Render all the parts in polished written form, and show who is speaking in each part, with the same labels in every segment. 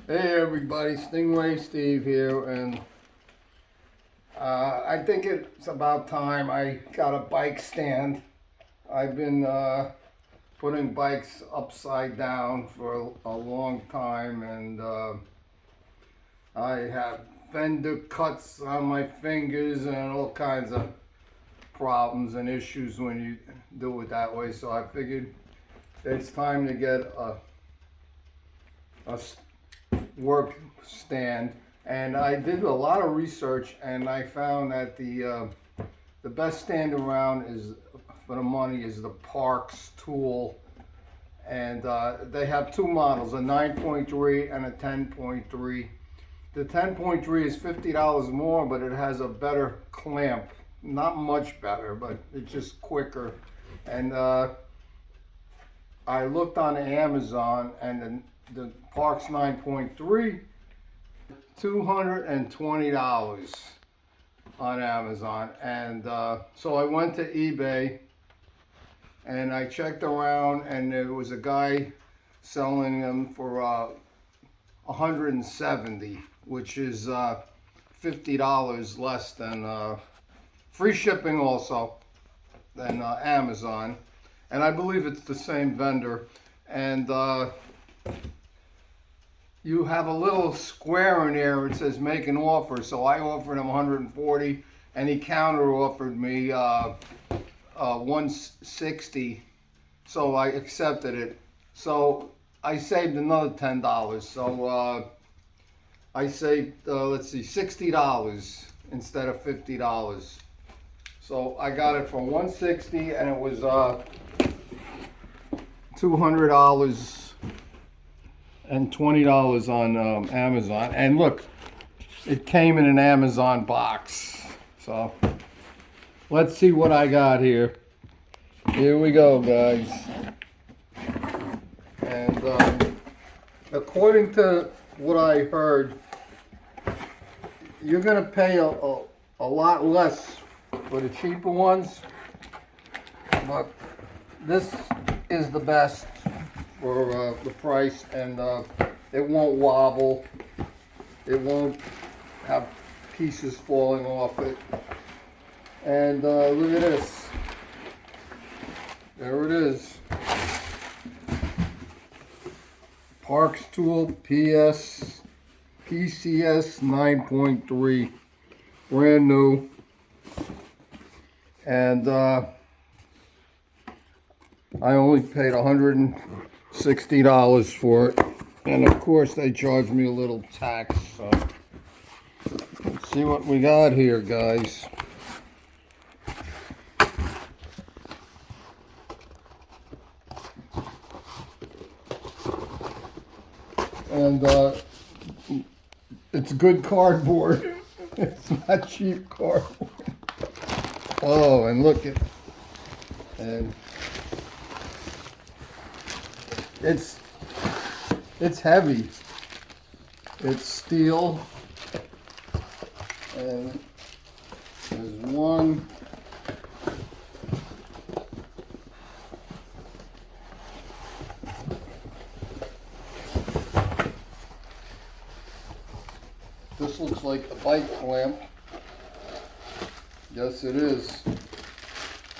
Speaker 1: Hey everybody, Stingray Steve here, and I think it's about time I got a bike stand. I've been putting bikes upside down for a long time, and I have fender cuts on my fingers and all kinds of problems and issues when you do it that way. So I figured it's time to get a work stand, and I did a lot of research, and I found that the best stand around is for the money is the Parks tool, and they have two models, a 9.3 and a 10.3. The 10.3 is $50 more, but it has a better clamp. Not much better, but it's just quicker. And I looked on Amazon, and the Parks 9.3, $220 on Amazon. And so I went to eBay and I checked around, and there was a guy selling them for $170, which is $50 less than free shipping also than Amazon. And I believe it's the same vendor. And you have a little square in there. It says make an offer. So I offered him 140, and he counter offered me 160. So I accepted it. So I saved another $10. So I saved, let's see, $60 instead of $50. So I got it for 160, and it was $200 and $20 on Amazon. And look, it came in an Amazon box. So let's see what I got here. Here we go, guys. And according to what I heard, you're gonna pay a lot less for the cheaper ones, but this is the best for the price, and it won't wobble, it won't have pieces falling off it. And look at this, there it is, Parks tool PCS 9.3, brand new. And I only paid $160 for it, and of course they charged me a little tax. So let's see what we got here, guys. And it's good cardboard. It's not cheap cardboard. Oh, and look at, and it's heavy. It's steel, and there's one. This looks like a bike clamp. Yes, it is.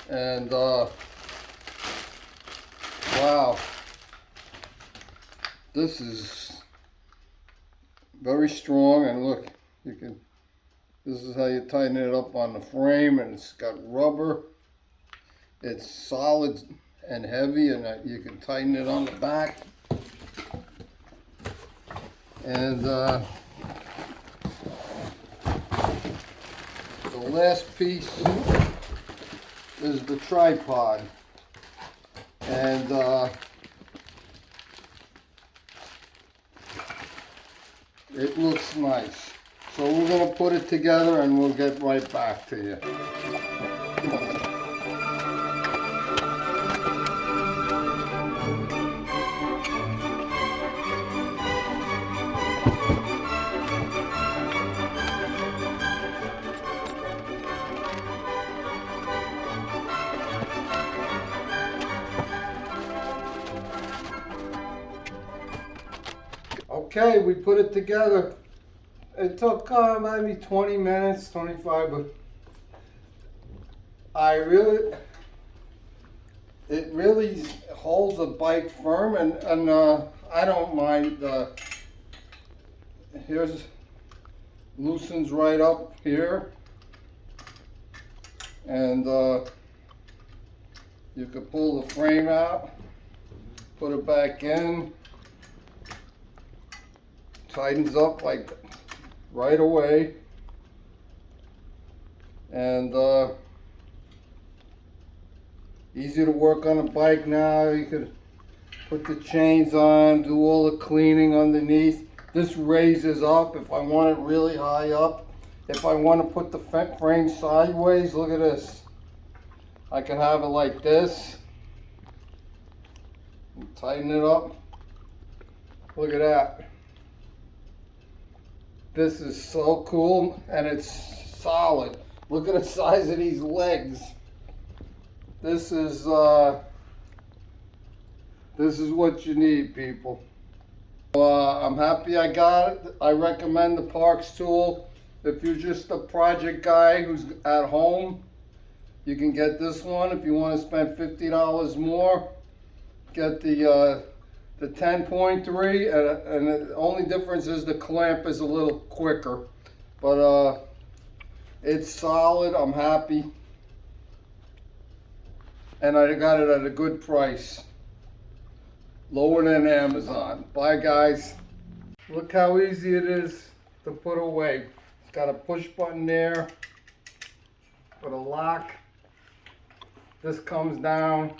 Speaker 1: And wow, this is very strong. And look, you can, this is how you tighten it up on the frame, and it's got rubber. It's solid and heavy, and you can tighten it on the back. And the last piece is the tripod, and it looks nice. So we're going to put it together, and we'll get right back to you. Okay, we put it together. It took maybe 20 minutes, 25, but it really holds the bike firm, and I don't mind. Here's, loosens right up here, and you could pull the frame out, put it back in, tightens up like right away, and easy to work on a bike now. You could put the chains on, do all the cleaning underneath. This raises up if I want it really high up. If I want to put the frame sideways, look at this. I can have it like this. Tighten it up. Look at that. This is so cool, and it's solid. Look at the size of these legs. This is what you need, people. I'm happy I got it. I recommend the Parks tool. If you're just a project guy who's at home, you can get this one. If you want to spend $50 more, get the 10.3, and the only difference is the clamp is a little quicker. But it's solid. I'm happy. And I got it at a good price. Lower than Amazon. Bye, guys. Look how easy it is to put away. It's got a push button there for the lock. This comes down,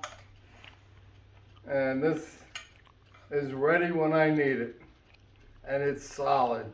Speaker 1: and this is ready when I need it. And it's solid.